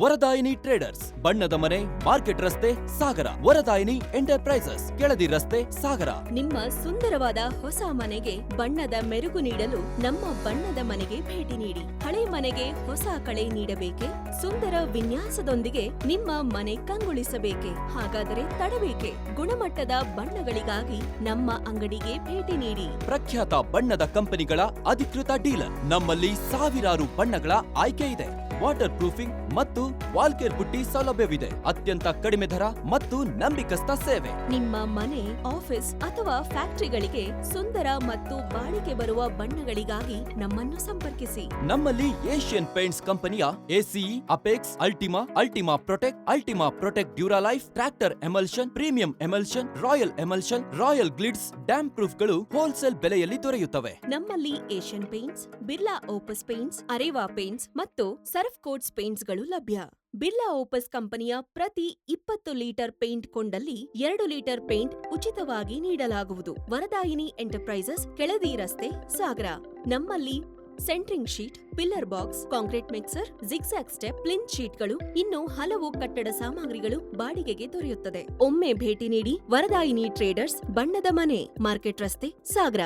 Varadayini traders, ಬಣ್ಣದ ಮನೆ, market ರಸ್ತೆ, ಸಾಗರ. ವರದಾಯಿನಿ ಎಂಟರ್ಪ್ರೈಸಸ್, ಕೆಳದಿ ರಸ್ತೆ, ಸಾಗರ. ನಿಮ್ಮ ಸುಂದರವಾದ ಹೊಸ ಮನೆಗೆ ಬಣ್ಣದ ಮೆರುಗು ನೀಡಲು ನಮ್ಮ ಬಣ್ಣದ ಮನೆಗೆ ಭೇಟಿ ನೀಡಿ. ಹಳೆ ಮನೆಗೆ ಹೊಸ ಕಳೆ ನೀಡಬೇಕೆ? ಸುಂದರ ವಿನ್ಯಾಸದೊಂದಿಗೆ ನಿಮ್ಮ ಮನೆ ಕಂಗೊಳಿಸಬೇಕೆ? ಹಾಗಾದರೆ ತಡಬೇಕೆ? ಗುಣಮಟ್ಟದ ಬಣ್ಣಗಳಿಗಾಗಿ ನಮ್ಮ ಅಂಗಡಿಗೆ ಭೇಟಿ ನೀಡಿ. ಪ್ರಖ್ಯಾತ ಬಣ್ಣದ ಕಂಪನಿಗಳ ಅಧಿಕೃತ ಡೀಲರ್. ನಮ್ಮಲ್ಲಿ ಸಾವಿರಾರು ಬಣ್ಣಗಳ ಆಯ್ಕೆ ಇದೆ. ವಾಟರ್ ಪ್ರೂಫಿಂಗ್ ಮತ್ತು ವಾಲ್ಕೇರ್ ಪುಟ್ಟಿ ಸೌಲಭ್ಯವಿದೆ. ಅತ್ಯಂತ ಕಡಿಮೆ ದರ ಮತ್ತು ನಂಬಿಕಸ್ಥ ಸೇವೆ. ನಿಮ್ಮ ಮನೆ, ಆಫೀಸ್ ಅಥವಾ ಫ್ಯಾಕ್ಟರಿಗಳಿಗೆ ಸುಂದರ ಮತ್ತು ಬಾಳಿಕೆ ಬರುವ ಬಣ್ಣಗಳಿಗಾಗಿ ನಮ್ಮನ್ನು ಸಂಪರ್ಕಿಸಿ. ನಮ್ಮಲ್ಲಿ ಏಷ್ಯನ್ ಪೇಂಟ್ಸ್ ಕಂಪನಿಯ ACE, Apex, Ultima Protect Duralife, tractor emulsion, premium emulsion, royal glitz, damp ಪ್ರೂಫ್ಗಳು ಹೋಲ್ಸೇಲ್ ಬೆಲೆಯಲ್ಲಿ ದೊರೆಯುತ್ತವೆ. ನಮ್ಮಲ್ಲಿ Asian Paints, Birla Opus paints, Areva paints ಮತ್ತು ಸರ್ಫ್ ಕೋಟ್ಸ್ ಪೇಂಟ್ಸ್ಗಳು ಲಭ್ಯ. ಬಿರ್ಲಾ ಓಪಸ್ ಕಂಪನಿಯ ಪ್ರತಿ 20 ಲೀಟರ್ ಪೇಂಟ್ ಕೊಂಡಲ್ಲಿ 2 ಲೀಟರ್ ಪೇಂಟ್ ಉಚಿತವಾಗಿ ನೀಡಲಾಗುವುದು. ವರದಾಯಿನಿ ಎಂಟರ್ಪ್ರೈಸಸ್, ಕೆಳದಿ ರಸ್ತೆ, ಸಾಗರ. ನಮ್ಮಲ್ಲಿ centring sheet, pillar box, concrete mixer, zigzag step, plinth ಶೀಟ್ಗಳು, ಇನ್ನು ಹಲವು ಕಟ್ಟಡ ಸಾಮಗ್ರಿಗಳು ಬಾಡಿಗೆಗೆ ದೊರೆಯುತ್ತದೆ. ಒಮ್ಮೆ ಭೇಟಿ ನೀಡಿ. ವರದಾಯಿನಿ ಟ್ರೇಡರ್ಸ್, ಬಣ್ಣದ ಮನೆ, ಮಾರ್ಕೆಟ್ ರಸ್ತೆ, ಸಾಗರ.